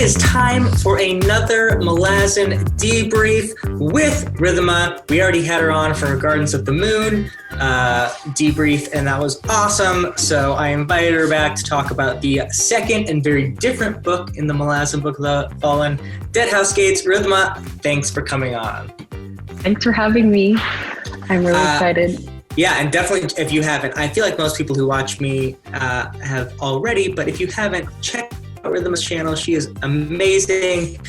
is time for another Malazan Debrief with Riddhima. We already had her on for Gardens of the Moon debrief, and that was awesome. So I invited her back to talk about the second and very different book in the Malazan Book of the Fallen, Deadhouse Gates. Riddhima, thanks for coming on. Thanks for having me. I'm really excited. Yeah, and definitely if you haven't, I feel like most people who watch me have already, but if you haven't, check out Riddhima's channel. She is amazing.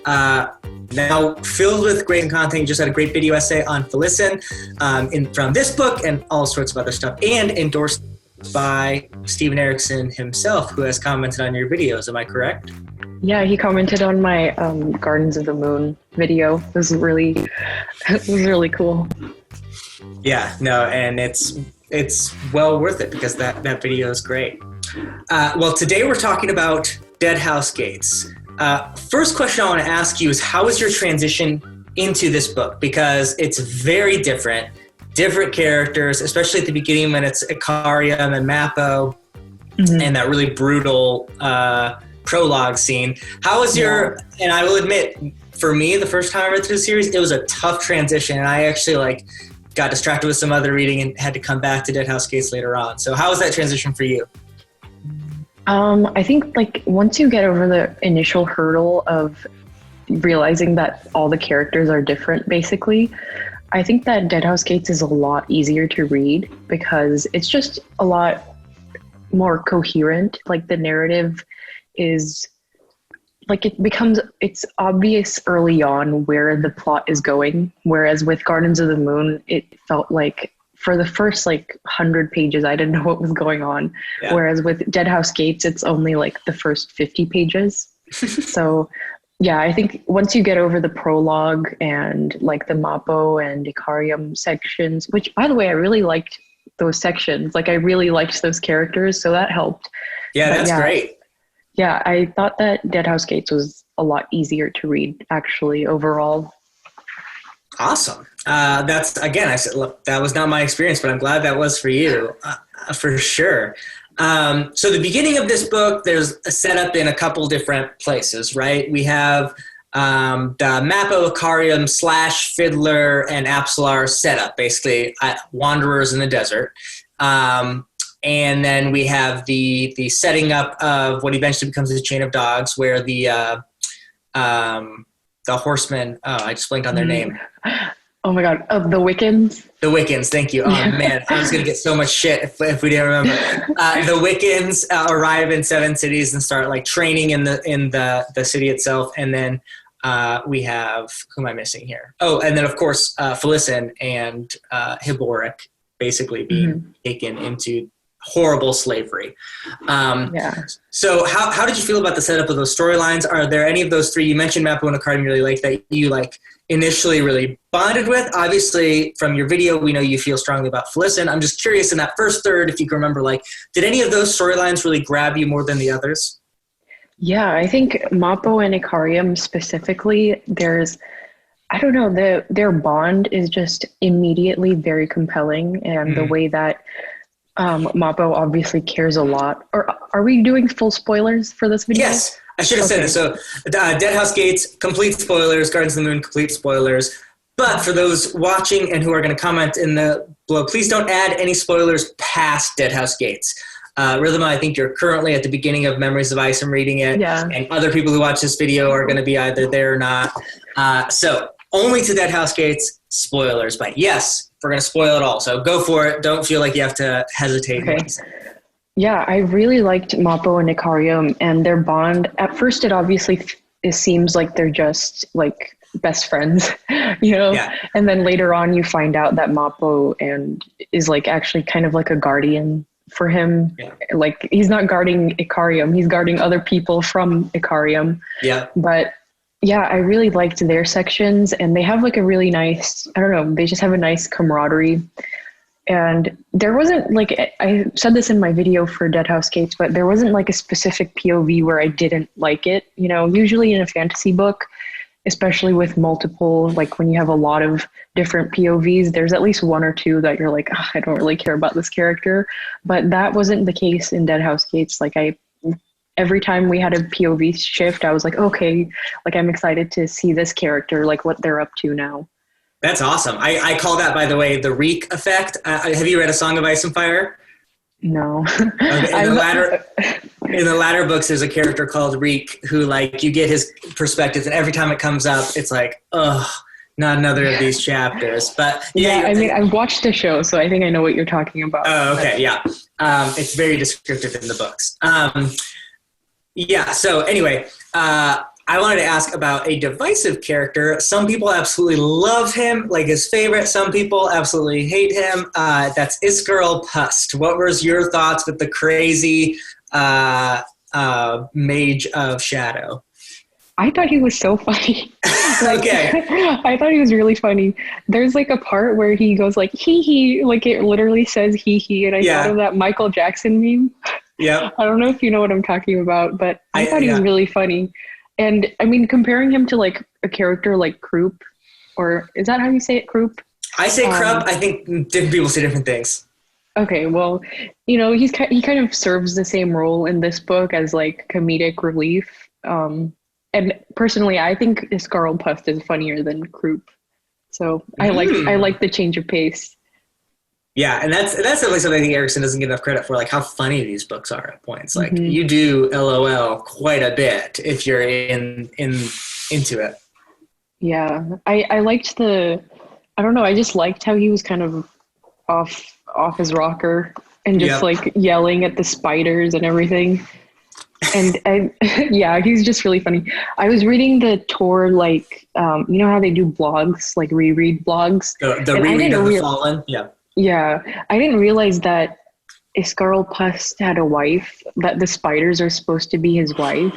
Now filled with great content. You just had a great video essay on Felicin from this book and all sorts of other stuff, and endorsed by Steven Erikson himself, who has commented on your videos. Am I correct? Yeah, he commented on my Gardens of the Moon video. It was really cool. Yeah, no, and it's well worth it because that video is great. Well, today we're talking about Deadhouse Gates. First question I want to ask you is, how was your transition into this book? Because it's very different characters, especially at the beginning when it's Ikariam and Mappo, and that really brutal prologue scene. How was and I will admit, for me, the first time I read through the series, it was a tough transition, and I actually got distracted with some other reading and had to come back to Deadhouse Gates later on. So how was that transition for you? I think once you get over the initial hurdle of realizing that all the characters are different, basically, I think that Deadhouse Gates is a lot easier to read because it's just a lot more coherent. The narrative is it's obvious early on where the plot is going. Whereas with Gardens of the Moon, it felt like for the first 100 pages, I didn't know what was going on. Yeah. Whereas with Deadhouse Gates, it's only the first 50 pages. So yeah, I think once you get over the prologue and the Mappo and Ikariam sections, which by the way, I really liked those sections. I really liked those characters. So that helped. Yeah, that's great. Yeah, I thought that Deadhouse Gates was a lot easier to read, actually, overall. Awesome. That's, again, I said, look, that was not my experience, but I'm glad that was for you, for sure. So the beginning of this book, there's a setup in a couple different places, right? We have the Mappo, Ikariam / Fiddler and Apsalar setup, basically wanderers in the desert. And then we have the setting up of what eventually becomes the chain of dogs, where the horsemen, I just blinked on their name. Oh my God, the Wiccans? The Wiccans, thank you. Oh man, I was going to get so much shit if we didn't remember. The Wiccans arrive in 7 cities and start training in the city itself. And then we have, who am I missing here? Oh, and then of course, Felicin and Hiboric basically being taken into horrible slavery. So how did you feel about the setup of those storylines? Are there any of those three? You mentioned Mappo and Ikariam really that you initially really bonded with. Obviously from your video, we know you feel strongly about Felicin. I'm just curious in that first third, if you can remember, did any of those storylines really grab you more than the others? Yeah, I think Mappo and Ikariam specifically, I don't know, their bond is just immediately very compelling, and the way that Mappo obviously cares a lot. Or are we doing full spoilers for this video? Yes, I should have said it. So Deadhouse Gates, complete spoilers. Gardens of the Moon, complete spoilers. But for those watching and who are going to comment in the below, please don't add any spoilers past Deadhouse Gates. Riddhima, I think you're currently at the beginning of Memories of Ice. I'm reading it. Yeah. And other people who watch this video are going to be either there or not. So only to Deadhouse Gates, spoilers. But yes, we're going to spoil it all. So go for it. Don't feel like you have to hesitate. Okay. Yeah, I really liked Mappo and Ikariam and their bond. At first, it seems like they're just best friends, Yeah. And then later on, you find out that Mappo is actually kind of a guardian for him. Yeah. He's not guarding Ikariam; he's guarding other people from Ikariam. Yeah. But yeah, I really liked their sections, and they have a really nice, I don't know, they just have a nice camaraderie. And there wasn't I said this in my video for Deadhouse Gates, but there wasn't a specific POV where I didn't like it. Usually in a fantasy book, especially with multiple, when you have a lot of different POVs, there's at least one or two that you're I don't really care about this character. But that wasn't the case in Deadhouse Gates. every time we had a POV shift, I was like, okay, like I'm excited to see this character, like what they're up to now. That's awesome. I call that, by the way, the Reek effect. Have you read A Song of Ice and Fire? No. Okay, in the latter books, there's a character called Reek who, like, you get his perspectives, and every time it comes up, it's like, ugh, not another of these chapters. But yeah, I mean, I've watched the show, so I think I know what you're talking about. Oh, okay, yeah. It's very descriptive in the books. Yeah, so anyway, I wanted to ask about a divisive character. Some people absolutely love him, like his favorite. Some people absolutely hate him. That's Iskarl Pust. What was your thoughts with the crazy Mage of Shadow? I thought he was so funny. Okay. I thought he was really funny. There's like a part where he goes like, hee hee, like it literally says hee hee. And I thought of that Michael Jackson meme. Yeah. I don't know if you know what I'm talking about, but I thought he was really funny. And I mean, comparing him to like a character like Croup, or is that how you say it, Croup? I say Croup. I think different people say different things. Okay, well, you know, he kind of serves the same role in this book as like comedic relief. And personally, I think Iskarl Pust is funnier than Croup. So I like the change of pace. Yeah, and that's definitely something I think Erickson doesn't get enough credit for, like how funny these books are at points. Like you do LOL quite a bit if you're into it. Yeah, I liked I don't know, I just liked how he was kind of off his rocker and just like yelling at the spiders and everything. And yeah, he's just really funny. I was reading the Tor, like, you know how they do blogs, like reread blogs? The reread of the Fallen? Yeah. Yeah, I didn't realize that Iskarl Pust had a wife, that the spiders are supposed to be his wife.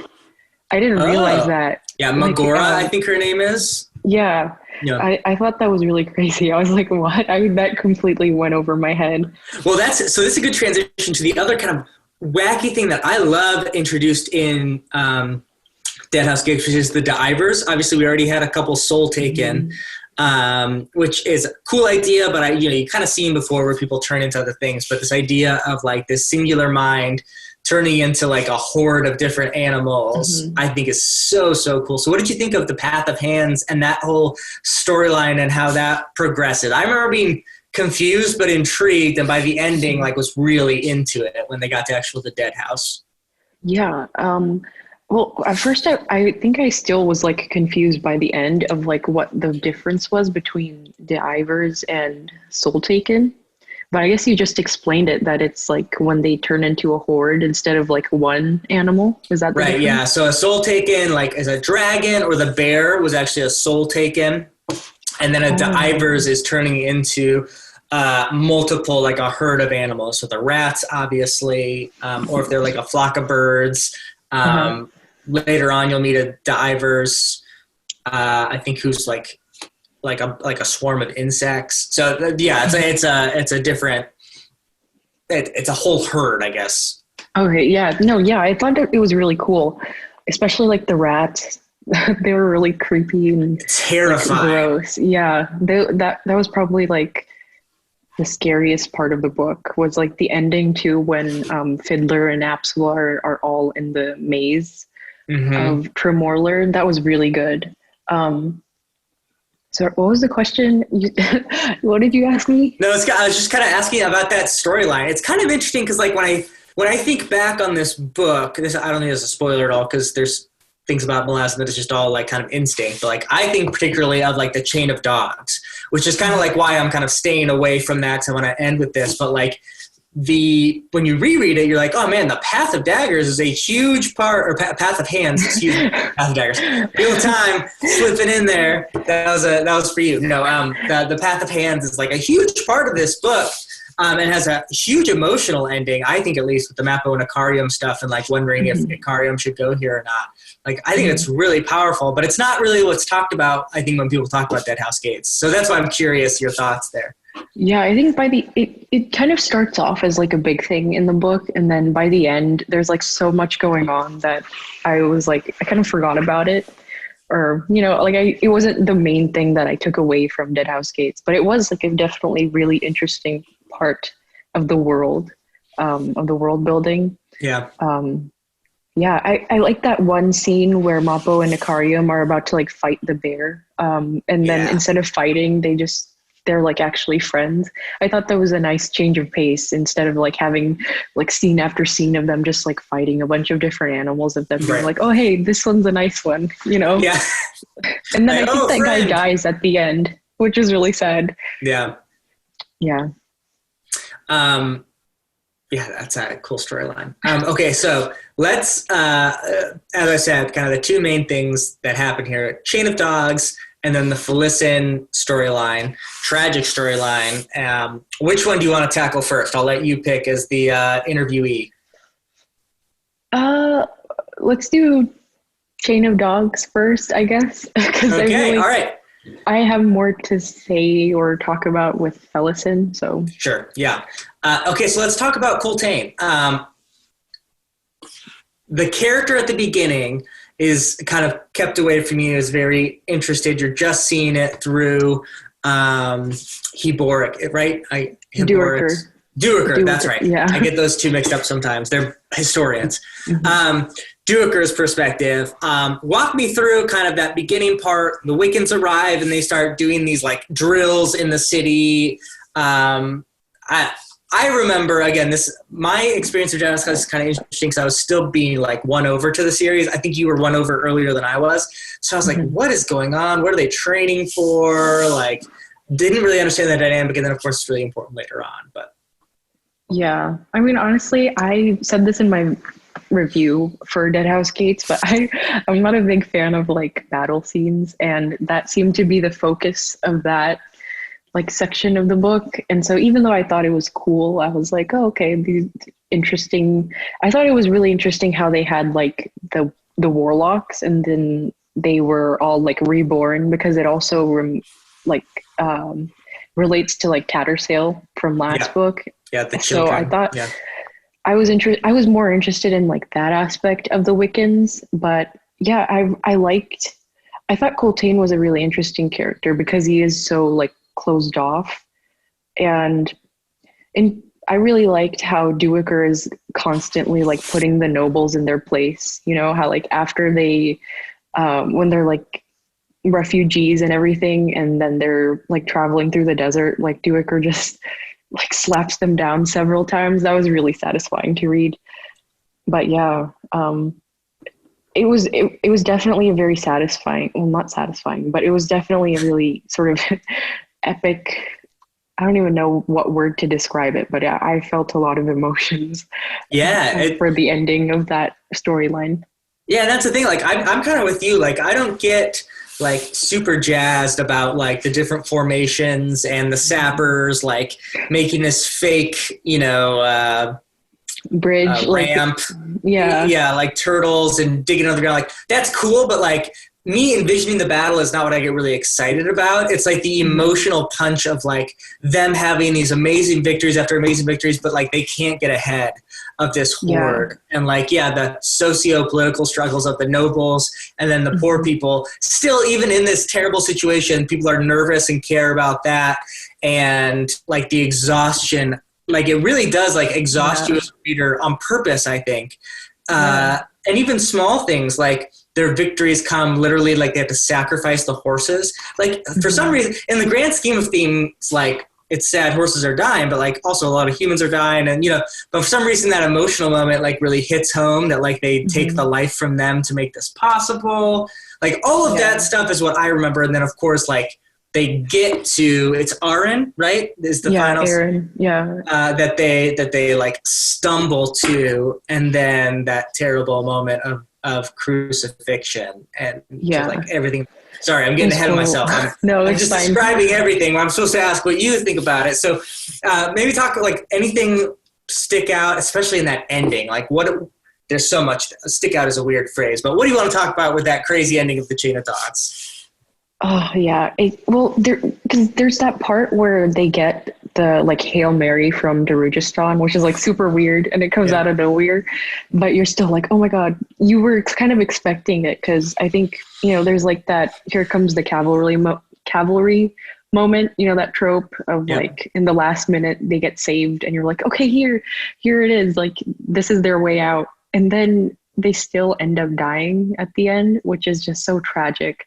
I didn't realize that. Yeah, Magora, I think her name is. Yeah. I thought that was really crazy. I was like, what? That completely went over my head. Well, this is a good transition to the other kind of wacky thing that I love introduced in Deadhouse Gates, which is the divers. Obviously, we already had a couple soul taken. Which is a cool idea, but you kind of seen before where people turn into other things. But this idea of like this singular mind turning into like a horde of different animals, I think is so cool. So what did you think of the Path of Hands and that whole storyline and how that progressed? I remember being confused but intrigued, and by the ending, like was really into it when they got to the Deadhouse. Yeah. Well, at first, I think I still was like confused by the end of like what the difference was between Divers and Soul Taken. But I guess you just explained it, that it's like when they turn into a horde instead of like one animal. Is that the right? difference? Yeah. So a Soul Taken, like is a dragon, or the bear was actually a Soul Taken, and then a Divers is turning into multiple, like a herd of animals. So the rats, obviously, or if they're like a flock of birds. Later on, you'll meet a Divers, I think, who's like a swarm of insects. So yeah, it's a different. It's a whole herd, I guess. Okay. Yeah. No. Yeah. I thought it was really cool, especially like the rats. They were really creepy and terrifying. Like, gross. Yeah. That was probably like the scariest part of the book, was like the ending too, when Fiddler and Apsula are all in the maze of Tremorler. That was really good. So what was the question? What did you ask me? No, I was just kind of asking about that storyline. It's kind of interesting because like when I think back on this book, I don't think it's a spoiler at all, because there's things about Malazan that is just all like kind of instinct. But like I think particularly of like the Chain of Dogs, which is kind of like why I'm kind of staying away from that, because I want to end with this. But like when you reread it, you're like, oh man, the Path of Daggers is a huge part, or Path of Hands, excuse me, Path of Daggers. Real time slipping in there. That was for you. No, the Path of Hands is like a huge part of this book. And has a huge emotional ending, I think, at least with the Mappo and Icarium stuff, and like wondering if Icarium should go here or not. Like, I think it's really powerful, but it's not really what's talked about, I think, when people talk about Deadhouse Gates. So that's why I'm curious your thoughts there. Yeah, I think it kind of starts off as like a big thing in the book, and then by the end, there's like so much going on that I kind of forgot about it. Or, like it wasn't the main thing that I took away from Deadhouse Gates, but it was like a definitely really interesting part of the world building. Yeah. Yeah, I like that one scene where Mappo and Ikarium are about to like fight the bear. And then instead of fighting, they're like actually friends. I thought that was a nice change of pace instead of like having like scene after scene of them just like fighting a bunch of different animals, of them being like, oh, hey, this one's a nice one, you know? Yeah. And then I think that guy dies at the end, which is really sad. Yeah. Yeah. Yeah, that's a cool storyline. Okay, so let's, as I said, kind of the two main things that happen here, Chain of Dogs, and then the Felicin storyline, tragic storyline. Which one do you want to tackle first? I'll let you pick as the interviewee. Let's do Chain of Dogs first, I guess. Okay, all right. I have more to say or talk about with Felicin, so. Sure, yeah. Okay, so let's talk about Coltane. The character at the beginning is kind of kept away from you, is very interested. You're just seeing it through Heboric, right? Duiker, that's right. Yeah. I get those two mixed up sometimes. They're historians. Duiker's perspective. Walk me through kind of that beginning part. The Wiccans arrive and they start doing these like drills in the city. I remember, again, my experience of Deadhouse Gates is kind of interesting because I was still being like won over to the series. I think you were won over earlier than I was. So I was like, what is going on? What are they training for? Like, didn't really understand that dynamic. And then, of course, it's really important later on. But yeah, I mean, honestly, I said this in my review for Deadhouse Gates, but I'm not a big fan of like battle scenes, and that seemed to be the focus of that like section of the book. And so even though I thought it was cool, I was like, oh, okay, these interesting. I thought it was really interesting how they had like the warlocks, and then they were all like reborn, because it also relates to like Tattersail from last book. Yeah, the children. So I thought I was more interested in like that aspect of the Wiccans, but yeah, I thought Coltane was a really interesting character because he is so like closed off, and I really liked how Duiker is constantly like putting the nobles in their place. You know how like after they when they're like refugees and everything, and then they're like traveling through the desert, like Duiker just like slaps them down several times. That was really satisfying to read. But yeah, it was definitely a very satisfying, well, not satisfying, but it was definitely a really sort of epic. I don't even know what word to describe it, but I felt a lot of emotions. For the ending of that storyline. Yeah, that's the thing. Like, I'm kind of with you. Like, I don't get like super jazzed about like the different formations and the sappers like making this fake, bridge ramp. Like turtles and digging under the ground. Like, that's cool, but like me envisioning the battle is not what I get really excited about. It's like the emotional punch of like them having these amazing victories after amazing victories, but like they can't get ahead of this horde. And like, the socio-political struggles of the nobles and then the poor people. Still, even in this terrible situation, people are nervous and care about that. And like the exhaustion, like it really does like exhaust you as a reader on purpose, I think. And even small things like their victories come literally like they have to sacrifice the horses. Like for some reason, in the grand scheme of things, like it's sad horses are dying, but like also a lot of humans are dying. And, but for some reason that emotional moment like really hits home that like they take the life from them to make this possible. Like all of that stuff is what I remember. And then of course, like they get to, it's Aaron, right? Is the final Aaron, that they like stumble to, and then that terrible moment of crucifixion and just like everything. Sorry, I'm getting ahead of myself. I'm just describing everything. I'm supposed to ask what you think about it. So maybe talk like anything stick out, especially in that ending. Like there's so much, stick out is a weird phrase, but what do you want to talk about with that crazy ending of the Chain of Dogs? Oh yeah. Because there's that part where they get the like Hail Mary from Darujistan, which is like super weird, and it comes out of nowhere, but you're still like, oh my God, you were kind of expecting it. Cause I think, there's like that, here comes the cavalry moment, that trope of like in the last minute they get saved and you're like, okay, here it is. Like this is their way out. And then they still end up dying at the end, which is just so tragic.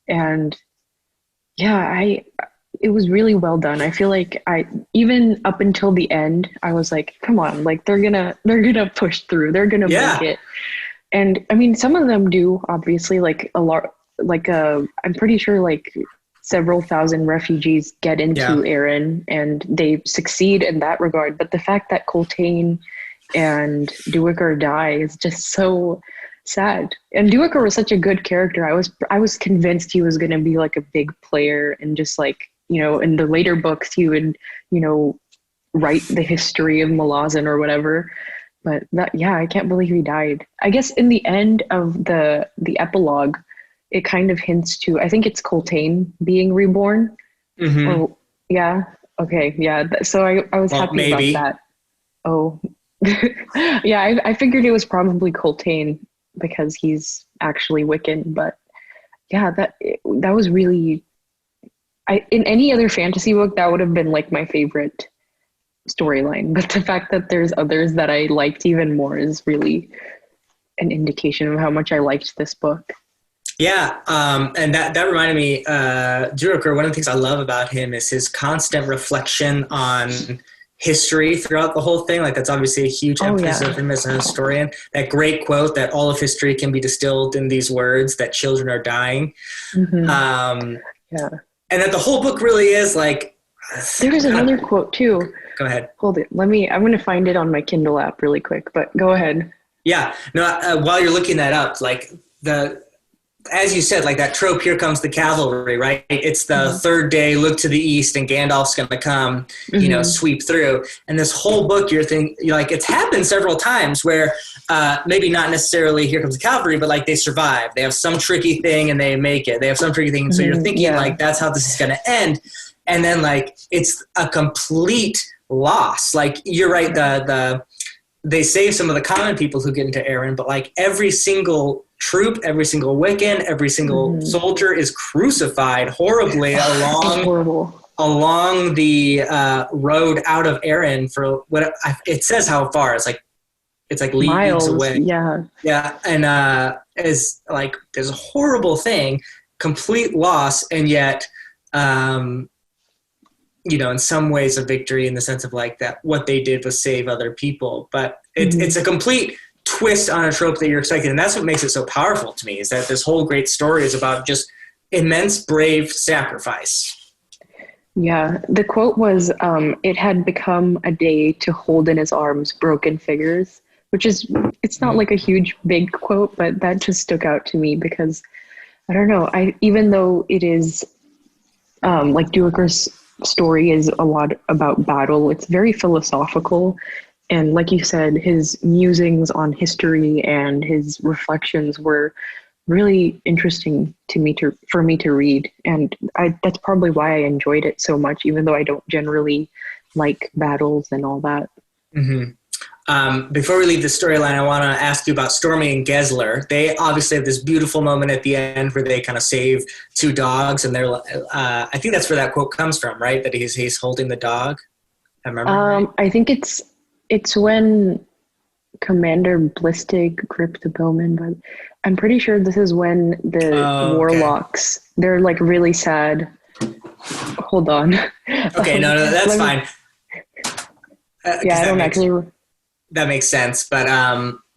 And yeah, it was really well done. I feel like even up until the end, I was like, come on, like they're gonna push through. They're gonna make it. And I mean, some of them do, obviously, like a lot, like I'm pretty sure like several thousand refugees get into Erin and they succeed in that regard. But the fact that Coltaine and Duiker die is just so sad. And Duiker was such a good character. I was convinced he was going to be like a big player, and just like, you know, in the later books he would, you know, write the history of Malazan or whatever. But I can't believe he died. I guess in the end of the epilogue, it kind of hints to, I think it's Coltaine being reborn. Mm-hmm. Or, yeah. Okay. Yeah. So I was happy about that. Oh, yeah. I figured it was probably Coltaine because he's actually Wiccan. But yeah, that was really, in any other fantasy book, that would have been like my favorite storyline. But the fact that there's others that I liked even more is really an indication of how much I liked this book. Yeah, and that reminded me, Duiker, one of the things I love about him is his constant reflection on history throughout the whole thing. Like, that's obviously a huge emphasis of him as a historian. That great quote that all of history can be distilled in these words, that children are dying. Mm-hmm. And that the whole book really is like... There's another quote too. Go ahead. Hold it. I'm going to find it on my Kindle app really quick, but go ahead. Yeah. No, while you're looking that up, like as you said, like that trope, here comes the cavalry, right? It's the third day, look to the east, and Gandalf's going to come, you know, sweep through. And this whole book, you're like, it's happened several times where maybe not necessarily here comes the cavalry, but like they survive. They have some tricky thing and they make it. They have some tricky thing. So you're thinking like, that's how this is going to end. And then like, it's a complete loss. Like, you're right. They save some of the common people who get into Erin, but like every single troop, every single Wiccan, every single soldier is crucified horribly along the road out of Erin for what it says how far. It's like leagues miles away. Yeah. And is like this horrible thing, complete loss, and yet you know, in some ways a victory in the sense of like that what they did was save other people. But it's a complete twist on a trope that you're expecting. And that's what makes it so powerful to me, is that this whole great story is about just immense, brave sacrifice. Yeah. The quote was, it had become a day to hold in his arms broken figures, which is, it's not like a huge, big quote, but that just stuck out to me because I don't know. Even though it is like Duiker's story is a lot about battle, it's very philosophical. And like you said, his musings on history and his reflections were really interesting for me to read. And that's probably why I enjoyed it so much, even though I don't generally like battles and all that. Mm-hmm. Before we leave the storyline, I want to ask you about Stormy and Gessler. They obviously have this beautiful moment at the end where they kind of save two dogs, and they're I think that's where that quote comes from, right? That he's holding the dog. I remember. Right? I think it's when Commander Blistig gripped the bowman, but I'm pretty sure this is when the warlocks, they're like really sad. Hold on. Okay, no, that's fine. Yeah, I don't actually... That makes sense, but...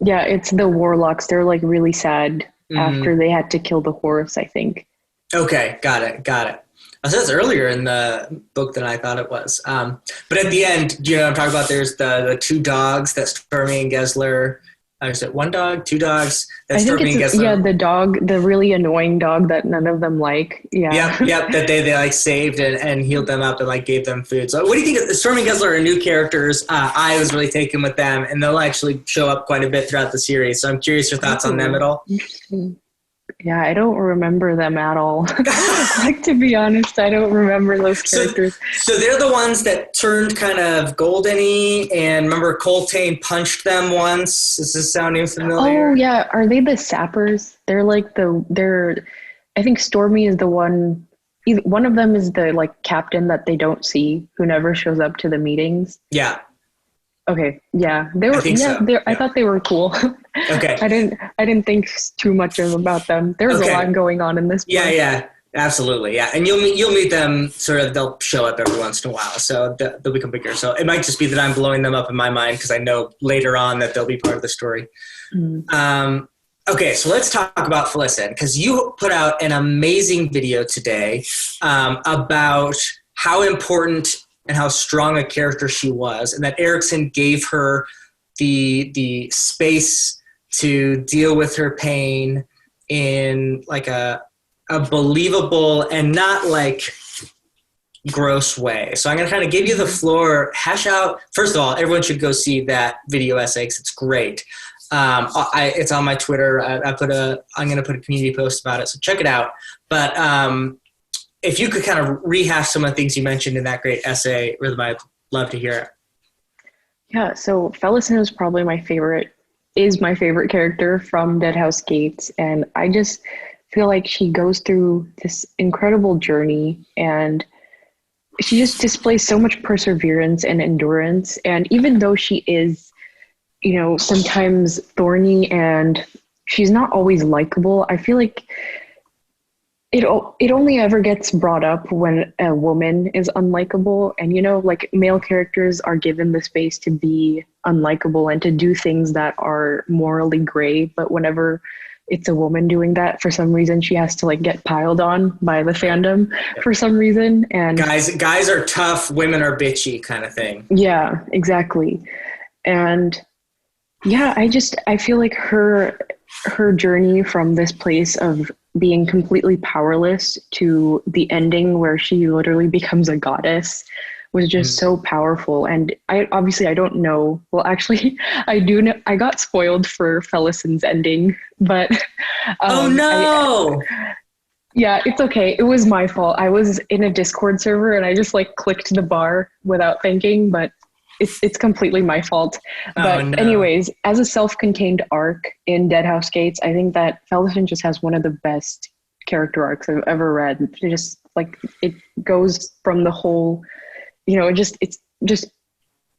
Yeah, it's the warlocks. They're like really sad after they had to kill the horse, I think. Okay, got it. I said it's earlier in the book than I thought it was. But at the end, you know what I'm talking about? There's the two dogs that Stormy and Gessler... Is it one dog, two dogs? That's Stormy and Gessler. Yeah, the dog, the really annoying dog that none of them like. Yeah. Yep. That they like saved and healed them up and like gave them food. So what do you think? Stormy and Gessler are new characters. I was really taken with them, and they'll actually show up quite a bit throughout the series. So I'm curious your thoughts on them at all. Interesting. Yeah, I don't remember them at all. Like, to be honest, I don't remember those characters. So they're the ones that turned kind of golden-y, and remember Coltaine punched them once? Is this sounding familiar? Oh, yeah. Are they the sappers? They're like I think Stormy is the one of them is the like captain that they don't see, who never shows up to the meetings. Yeah. Okay. Yeah. They were, I think so. I thought they were cool. Okay. I didn't think too much about them. There was a lot going on in this book. Yeah. Absolutely. Yeah. And you'll meet them sort of, they'll show up every once in a while. So they'll become bigger. So it might just be that I'm blowing them up in my mind because I know later on that they'll be part of the story. Okay. So let's talk about Felicity, because you put out an amazing video today about how important and how strong a character she was, and that Erikson gave her the space to deal with her pain in like a believable and not like gross way. So I'm going to kind of give you the floor, hash out. First of all, everyone should go see that video essay because it's great. It's on my Twitter. I'm going to put a community post about it. So check it out. But if you could kind of rehash some of the things you mentioned in that great essay, Riddhima, I'd love to hear it. Yeah. So Felicity is probably my favorite character from Deadhouse Gates. And I just feel like she goes through this incredible journey, and she just displays so much perseverance and endurance. And even though she is, sometimes thorny and she's not always likable, I feel like it only ever gets brought up when a woman is unlikable. And, like male characters are given the space to be unlikable and to do things that are morally gray. But whenever it's a woman doing that, for some reason she has to like get piled on by the fandom for some reason. And guys are tough, women are bitchy kind of thing. Yeah, exactly. And yeah, I feel like her journey from this place of being completely powerless to the ending where she literally becomes a goddess was just so powerful. And I don't know. Well, actually, I do know. I got spoiled for Felicity's ending, but oh no! Yeah, it's okay. It was my fault. I was in a Discord server and I just like clicked the bar without thinking, but it's completely my fault. But anyways, as a self-contained arc in Deadhouse Gates, I think that Felicity just has one of the best character arcs I've ever read. It just like it goes from the whole, it's just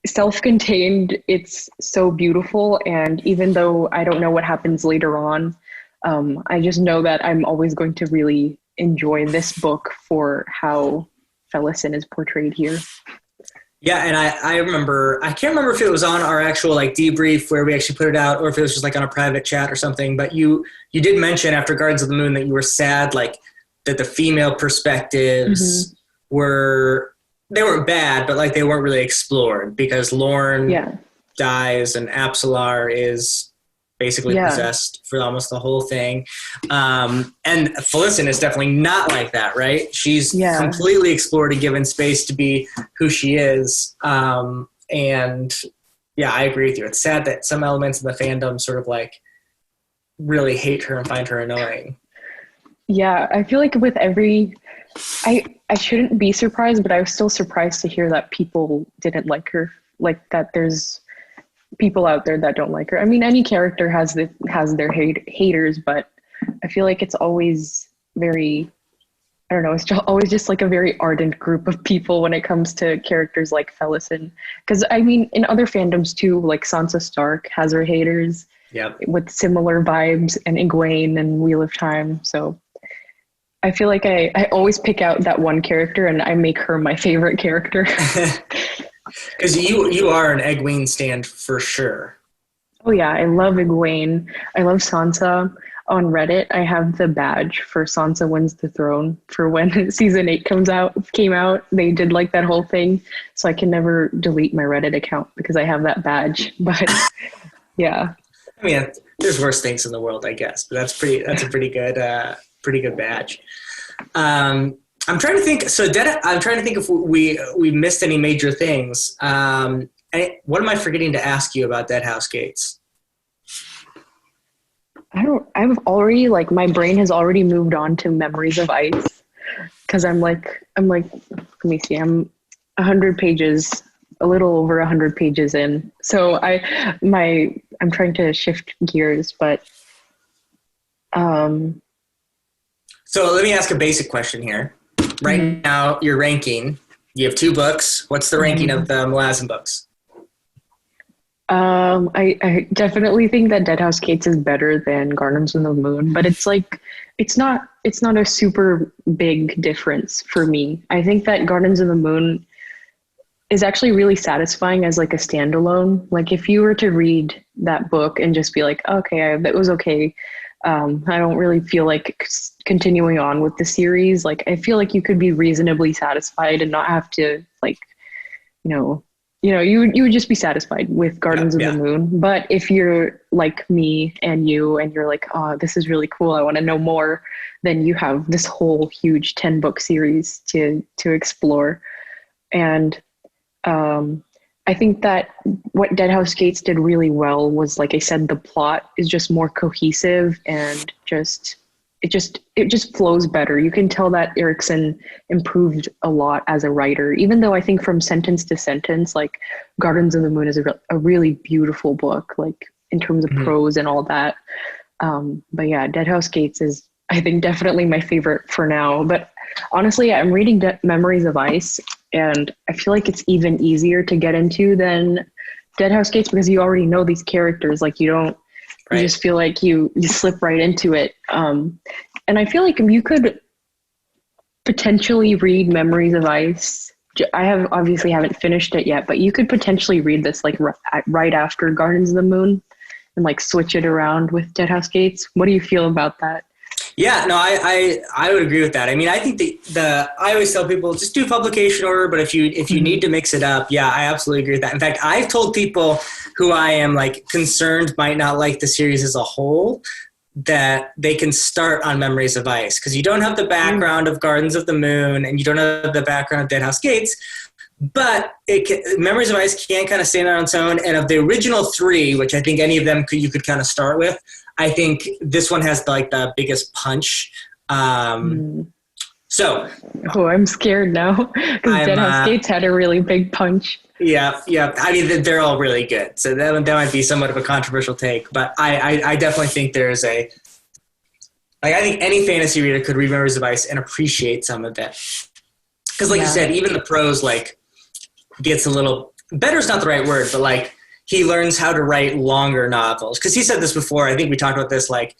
self-contained. It's so beautiful. And even though I don't know what happens later on, I just know that I'm always going to really enjoy this book for how Felicity is portrayed here. Yeah, and I remember, I can't remember if it was on our actual like debrief where we actually put it out, or if it was just like on a private chat or something, but you did mention after Gardens of the Moon that you were sad like that the female perspectives they weren't bad, but like they weren't really explored because Lorne dies and Apsalar is basically possessed for almost the whole thing. And Felicity is definitely not like that, right? She's completely explored and given space to be who she is. And yeah, I agree with you. It's sad that some elements in the fandom sort of like really hate her and find her annoying. Yeah, I feel like with I shouldn't be surprised, but I was still surprised to hear that people didn't like her, like that there's people out there that don't like her. I mean, any character has their haters, but I feel like it's always very, I don't know, it's always just like a very ardent group of people when it comes to characters like Felicity. Because I mean, in other fandoms too, like Sansa Stark has her haters with similar vibes, and Egwene and Wheel of Time. So I feel like I always pick out that one character and I make her my favorite character. Because you are an Egwene stand for sure. Oh yeah, I love Egwene. I love Sansa. On Reddit, I have the badge for Sansa Wins the Throne for when season 8 came out. They did like that whole thing, so I can never delete my Reddit account because I have that badge. But yeah, I mean, there's worse things in the world, I guess, but that's a pretty good badge. I'm trying to think. So I'm trying to think if we missed any major things. What am I forgetting to ask you about Deadhouse Gates? I've already like my brain has already moved on to Memories of Ice because I'm like let me see, I'm 100 pages, a little over 100 pages in. So I'm trying to shift gears, but So let me ask a basic question here. Right now, your ranking, you have 2 books. What's the ranking of the Malazan books? I definitely think that Deadhouse Gates is better than Gardens of the Moon, but it's not a super big difference for me. I think that Gardens of the Moon is actually really satisfying as like a standalone. Like if you were to read that book and just be like, okay, that was okay. I don't really feel like continuing on with the series. Like I feel like you could be reasonably satisfied and not have to like, you know, you would just be satisfied with Gardens of the Moon. But if you're like me and you're like, oh, this is really cool, I want to know more, then you have this whole huge 10-book series to explore. And I think that what Deadhouse Gates did really well was, like I said, the plot is just more cohesive and it just flows better. You can tell that Erickson improved a lot as a writer, even though I think from sentence to sentence, like Gardens of the Moon is a really beautiful book, like in terms of prose and all that. But yeah, Deadhouse Gates is, I think, definitely my favorite for now. But honestly, I'm reading Memories of Ice, and I feel like it's even easier to get into than Deadhouse Gates because you already know these characters. Like you just feel like you slip right into it. And I feel like you could potentially read Memories of Ice. I obviously haven't finished it yet, but you could potentially read this like right after Gardens of the Moon and like switch it around with Deadhouse Gates. What do you feel about that? Yeah, no, I would agree with that. I mean, I think I always tell people just do publication order, but if you need to mix it up, yeah, I absolutely agree with that. In fact, I've told people who I am like concerned might not like the series as a whole that they can start on Memories of Ice because you don't have the background of Gardens of the Moon and you don't have the background of Deadhouse Gates, but Memories of Ice can kind of stand on its own. And of the original three, which I think any of them you could kind of start with, I think this one has like the biggest punch. So, I'm scared now because Deadhouse Gates had a really big punch. Yeah. I mean, they're all really good. So that might be somewhat of a controversial take, but I definitely think there's I think any fantasy reader could read Memories of Ice and appreciate some of it. Because like you said, even the prose like gets a little better is not the right word, but like he learns how to write longer novels. Because he said this before. I think we talked about this. Like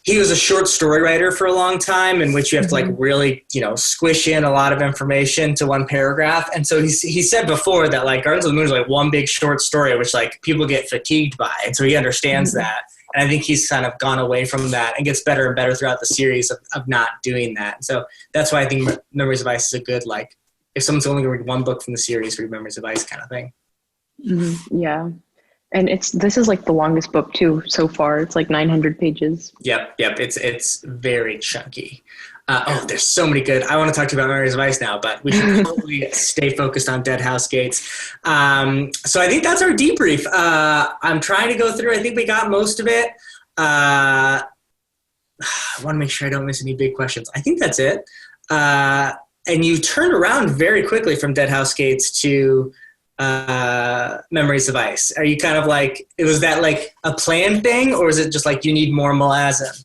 he was a short story writer for a long time, in which you have to like really squish in a lot of information to one paragraph. And so he said before that like Gardens of the Moon is like one big short story, which like people get fatigued by, and so he understands that. And I think he's kind of gone away from that and gets better and better throughout the series of not doing that. So that's why I think Memories of Ice is a good, like, if someone's only going to read one book from the series, read Memories of Ice kind of thing. Yeah. And this is like the longest book too so far. It's like 900 pages. Yep. It's very chunky. There's so many good. I want to talk to you about Memories of Ice now, but we should probably stay focused on Deadhouse Gates. So I think that's our debrief. I'm trying to go through. I think we got most of it. I want to make sure I don't miss any big questions. I think that's it. And you turned around very quickly from Deadhouse Gates to Memories of Ice. Are you kind of like, was that like a planned thing, or is it just like you need more Malazan?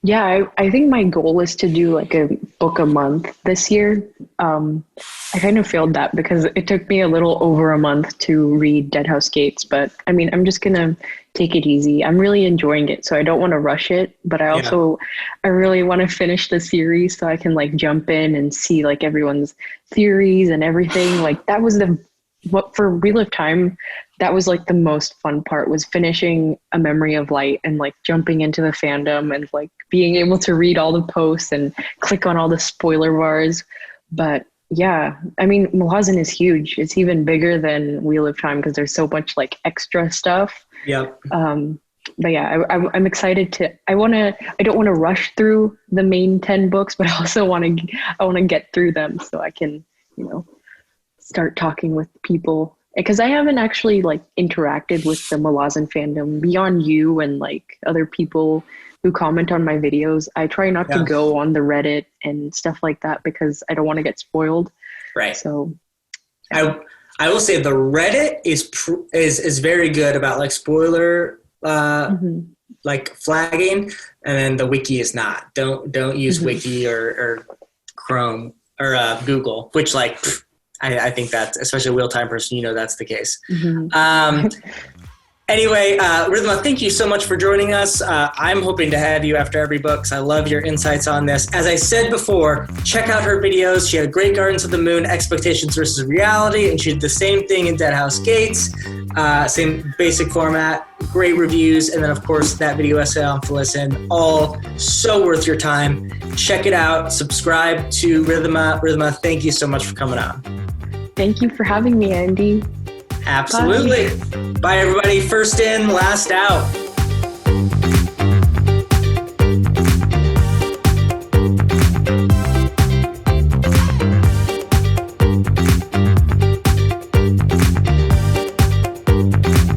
Yeah, I think my goal is to do like a book a month this year. I kind of failed that because it took me a little over a month to read Deadhouse Gates, but I mean, I'm just going to take it easy. I'm really enjoying it, so I don't want to rush it, but I really want to finish the series so I can like jump in and see like everyone's theories and everything. Like that was for Wheel of Time, that was like the most fun part, was finishing A Memory of Light and like jumping into the fandom and like being able to read all the posts and click on all the spoiler bars. But yeah, I mean, Malazan is huge. It's even bigger than Wheel of Time because there's so much like extra stuff. Yep. But yeah, I'm excited I don't want to rush through the main 10 books, but I also want to get through them so I can, start talking with people, because I haven't actually like interacted with the Malazan fandom beyond you and like other people who comment on my videos. I try not to go on the Reddit and stuff like that because I don't want to get spoiled. Right. So I will say the Reddit is very good about like spoiler like flagging, and then the wiki is not. Don't use wiki or Chrome or Google, which like I think that, especially a wheel-time person, that's the case. Mm-hmm. Anyway, Riddhima, thank you so much for joining us. I'm hoping to have you after every book because I love your insights on this. As I said before, check out her videos. She had Great Gardens of the Moon, Expectations versus Reality, and she did the same thing in Deadhouse Gates. Same basic format, great reviews, and then, of course, that video essay on Felicin. All so worth your time. Check it out. Subscribe to Riddhima. Riddhima, thank you so much for coming on. Thank you for having me, Andy. Absolutely. Bye, everybody. First in, last out.